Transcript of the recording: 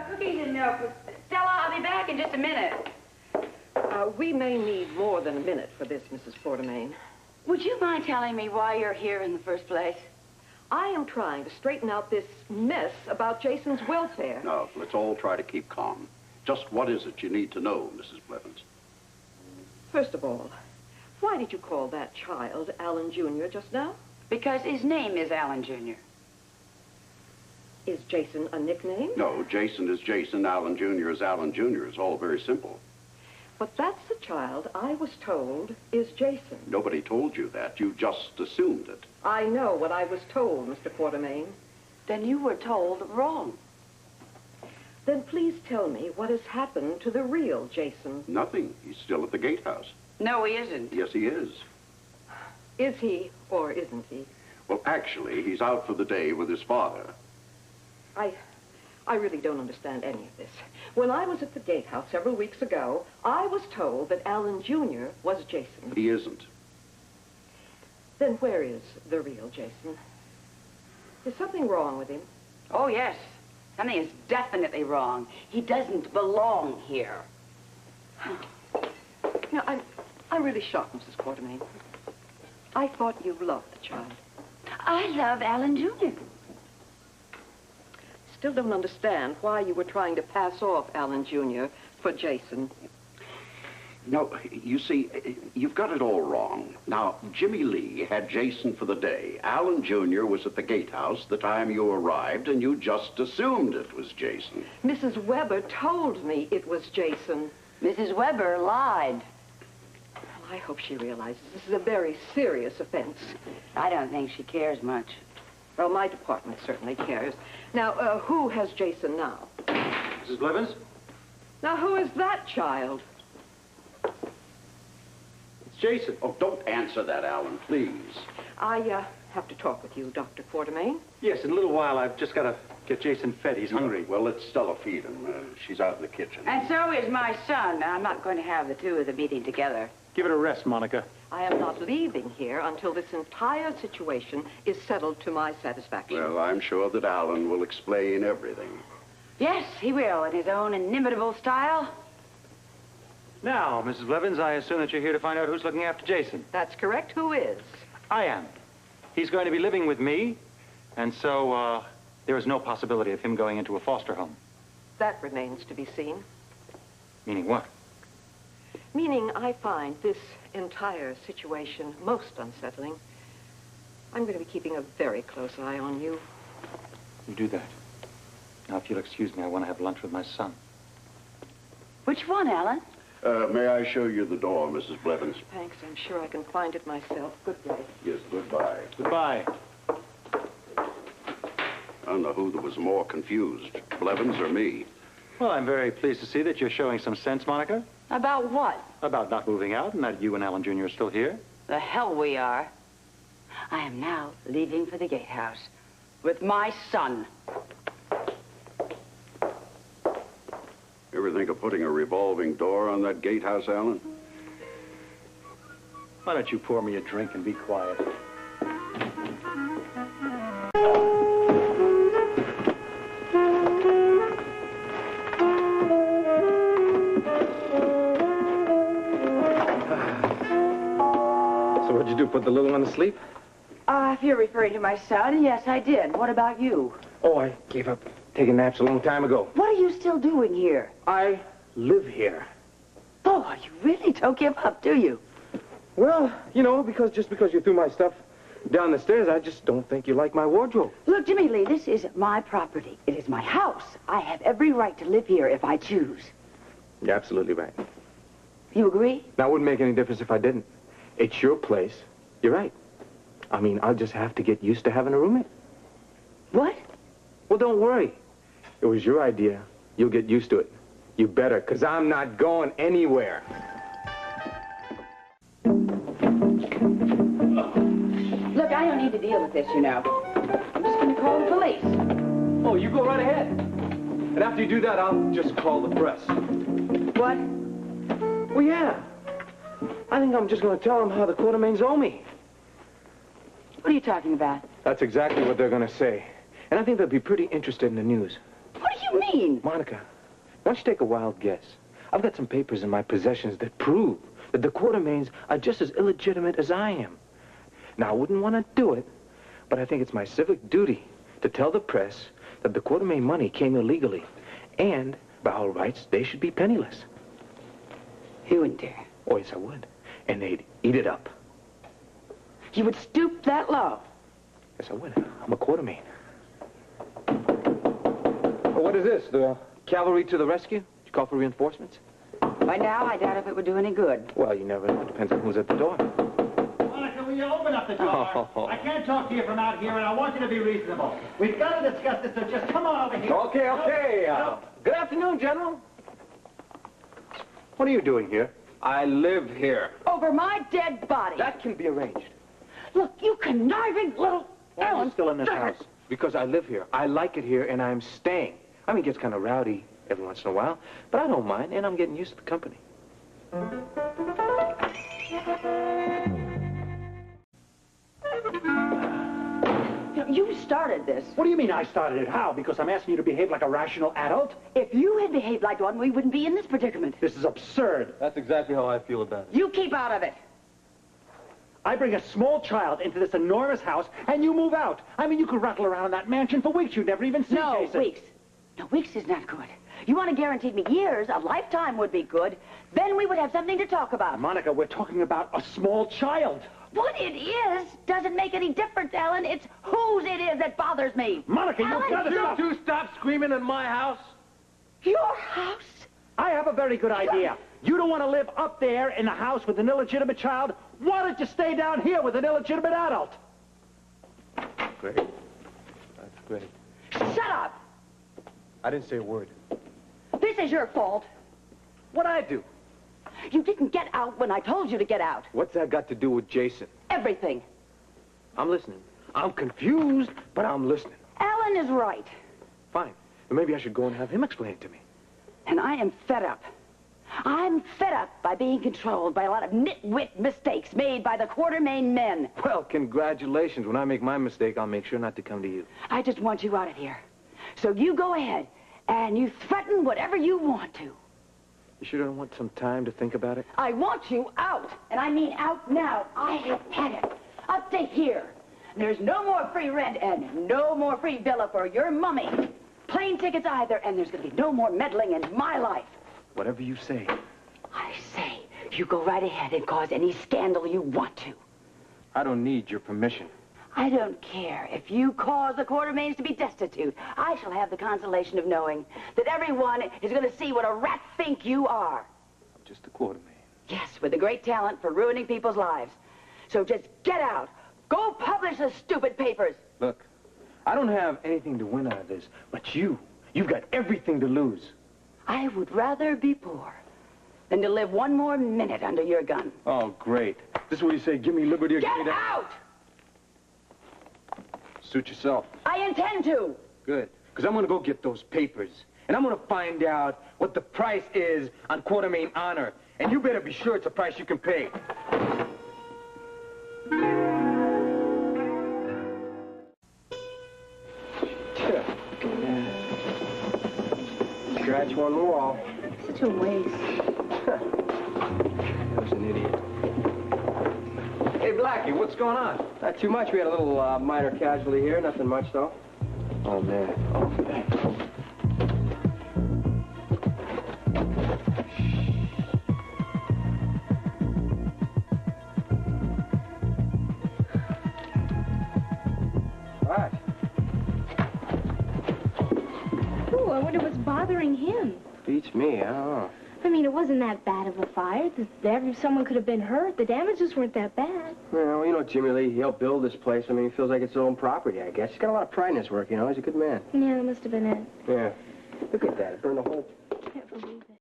cookies and milk. Stella, I'll be back in just a minute. We may need more than a minute for this, Mrs. Quartermain. Would you mind telling me why you're here in the first place? I am trying to straighten out this mess about Jason's welfare. Now, let's all try to keep calm. Just what is it you need to know, Mrs. Blevins? First of all, why did you call that child Alan Jr. just now? Because his name is Alan Jr. Is Jason a nickname? No, Jason is Jason, Alan Jr. is Alan Jr. It's all very simple. But that's the child I was told is Jason. Nobody told you that. You just assumed it. I know what I was told, Mr. Quartermain. Then you were told wrong. Then please tell me what has happened to the real Jason. Nothing. He's still at the gatehouse. No, he isn't. Yes, he is. Is he or isn't he? Well, actually, he's out for the day with his father. I really don't understand any of this. When I was at the gatehouse several weeks ago, I was told that Alan Jr. was Jason. He isn't. Then where is the real Jason? Is something wrong with him? Oh, yes. Something is definitely wrong. He doesn't belong here. You know, I'm really shocked, Mrs. Quartermain. I thought you loved the child. I love Alan Jr. Still don't understand why you were trying to pass off Alan Jr. for Jason. No, you see, you've got it all wrong. Now, Jimmy Lee had Jason for the day. Alan Jr. was at the gatehouse the time you arrived, and you just assumed it was Jason. Mrs. Weber told me it was Jason. Mrs. Weber lied. Well, I hope she realizes this is a very serious offense. I don't think she cares much. Well, my department certainly cares. Now, who has Jason now? Mrs. Blevins? Now, who is that child? It's Jason. Oh, don't answer that, Alan, please. I have to talk with you, Dr. Quartermain. Yes, in a little while, I've just got to get Jason fed. He's hungry. Well, let Stella feed him. She's out in the kitchen. And so is my son. I'm not going to have the two of them eating together. Give it a rest, Monica. I am not leaving here until this entire situation is settled to my satisfaction. Well, I'm sure that Alan will explain everything. Yes, he will, in his own inimitable style. Now, Mrs. Blevins, I assume that you're here to find out who's looking after Jason. That's correct. Who is? I am. He's going to be living with me, and so, there is no possibility of him going into a foster home. That remains to be seen. Meaning what? Meaning I find this entire situation most unsettling. I'm going to be keeping a very close eye on you. You do that. Now, if you'll excuse me, I want to have lunch with my son. Which one, Alan? May I show you the door, Mrs. Blevins? Thanks. I'm sure I can find it myself. Good day. Yes, goodbye. Goodbye. I don't know who was more confused, Blevins or me. Well, I'm very pleased to see that you're showing some sense, Monica. About what? About not moving out and that you and Alan Jr. are still here. The hell we are. I am now leaving for the gatehouse with my son. Ever think of putting a revolving door on that gatehouse, Alan? Why don't you pour me a drink and be quiet? What'd you do, put the little one to sleep? If you're referring to my son, yes, I did. What about you? Oh, I gave up taking naps a long time ago. What are you still doing here? I live here. Oh, you really don't give up, do you? Well, you know, just because you threw my stuff down the stairs, I just don't think you like my wardrobe. Look, Jimmy Lee, this is my property. It is my house. I have every right to live here if I choose. You're absolutely right. You agree? Now, it wouldn't make any difference if I didn't. It's your place. You're right. I mean, I'll just have to get used to having a roommate. What? Well, don't worry. It was your idea. You'll get used to it. You better, because I'm not going anywhere. Look, I don't need to deal with this, you know. I'm just going to call the police. Oh, you go right ahead. And after you do that, I'll just call the press. What? Well, yeah. I think I'm just going to tell them how the Quartermains owe me. What are you talking about? That's exactly what they're going to say. And I think they'll be pretty interested in the news. What do you you mean? Monica, why don't you take a wild guess? I've got some papers in my possessions that prove that the Quartermains are just as illegitimate as I am. Now, I wouldn't want to do it, but I think it's my civic duty to tell the press that the Quartermain money came illegally, and by all rights, they should be penniless. You wouldn't dare. Oh, yes, I would. And they'd eat it up. You would stoop that low. Yes, I would. I'm a Quartermain. Well, what is this? The cavalry to the rescue? Did you call for reinforcements? By now, I doubt if it would do any good. Well, you never know. It depends on who's at the door. Monica, will you open up the door? Oh. I can't talk to you from out here, and I want you to be reasonable. We've got to discuss this, so just come on over here. Okay. No. Good afternoon, General. What are you doing here? I live here. Over my dead body. That can be arranged. Look, you conniving little... Why are you still in this Alan. house? Because I live here. I like it here, and I'm staying. I mean, it gets kind of rowdy every once in a while, but I don't mind, and I'm getting used to the company. You started this. What do you mean I started it? How? Because I'm asking you to behave like a rational adult? If you had behaved like one, we wouldn't be in this predicament. This is absurd. That's exactly how I feel about it. You keep out of it. I bring a small child into this enormous house, and you move out. I mean, you could rattle around in that mansion for weeks. You'd never even see No, Jason. weeks. No, weeks is not good. You want to guarantee me years, a lifetime would be good. Then we would have something to talk about. Monica, we're talking about a small child. What it is doesn't make any difference, Alan. It's whose it is that bothers me. Monica, you've Alan, got to stop. You stop screaming in my house? Your house? I have a very good idea. You don't want to live up there in the house with an illegitimate child. Why don't you stay down here with an illegitimate adult? Great. That's great. Shut up. I didn't say a word. This is your fault. What'd I do? You didn't get out when I told you to get out. What's that got to do with Jason? Everything. I'm listening. I'm confused, but I'm listening. Alan is right. Fine. But maybe I should go and have him explain it to me. And I am fed up. I'm fed up by being controlled by a lot of nitwit mistakes made by the Quartermain men. Well, congratulations. When I make my mistake, I'll make sure not to come to you. I just want you out of here. So you go ahead and you threaten whatever you want to. You sure don't want some time to think about it? I want you out, and I mean out now. I have had it. Up to here. There's no more free rent and no more free villa for your mummy. Plane tickets either, and there's going to be no more meddling in my life. Whatever you say. I say, you go right ahead and cause any scandal you want to. I don't need your permission. I don't care if you cause the Quartermains to be destitute. I shall have the consolation of knowing that everyone is going to see what a rat fink you are. I'm just a Quartermain. Yes, with a great talent for ruining people's lives. So just get out. Go publish the stupid papers. Look, I don't have anything to win out of this, but you've got everything to lose. I would rather be poor than to live one more minute under your gun. Oh, great. This is what you say, give me liberty or Get give me that. out! Suit yourself. I intend to. Good. Because I'm going to go get those papers. And I'm going to find out what the price is on Quartermain honor. And you better be sure it's a price you can pay. Scratch one on the wall. Such a waste. That was an idiot. Hey, Blackie, what's going on? Not too much. We had a little minor casualty here. Nothing much, though. Oh, man. Oh, man. What? Ooh, I wonder what's bothering him. Beats me. I don't know. I mean, it wasn't that bad of a fire. Someone could have been hurt. The damages weren't that bad. Well, you know Jimmy Lee. He helped build this place. I mean, he feels like it's his own property, I guess. He's got a lot of pride in his work, you know. He's a good man. Yeah, that must have been it. Yeah. Look at that. It burned the whole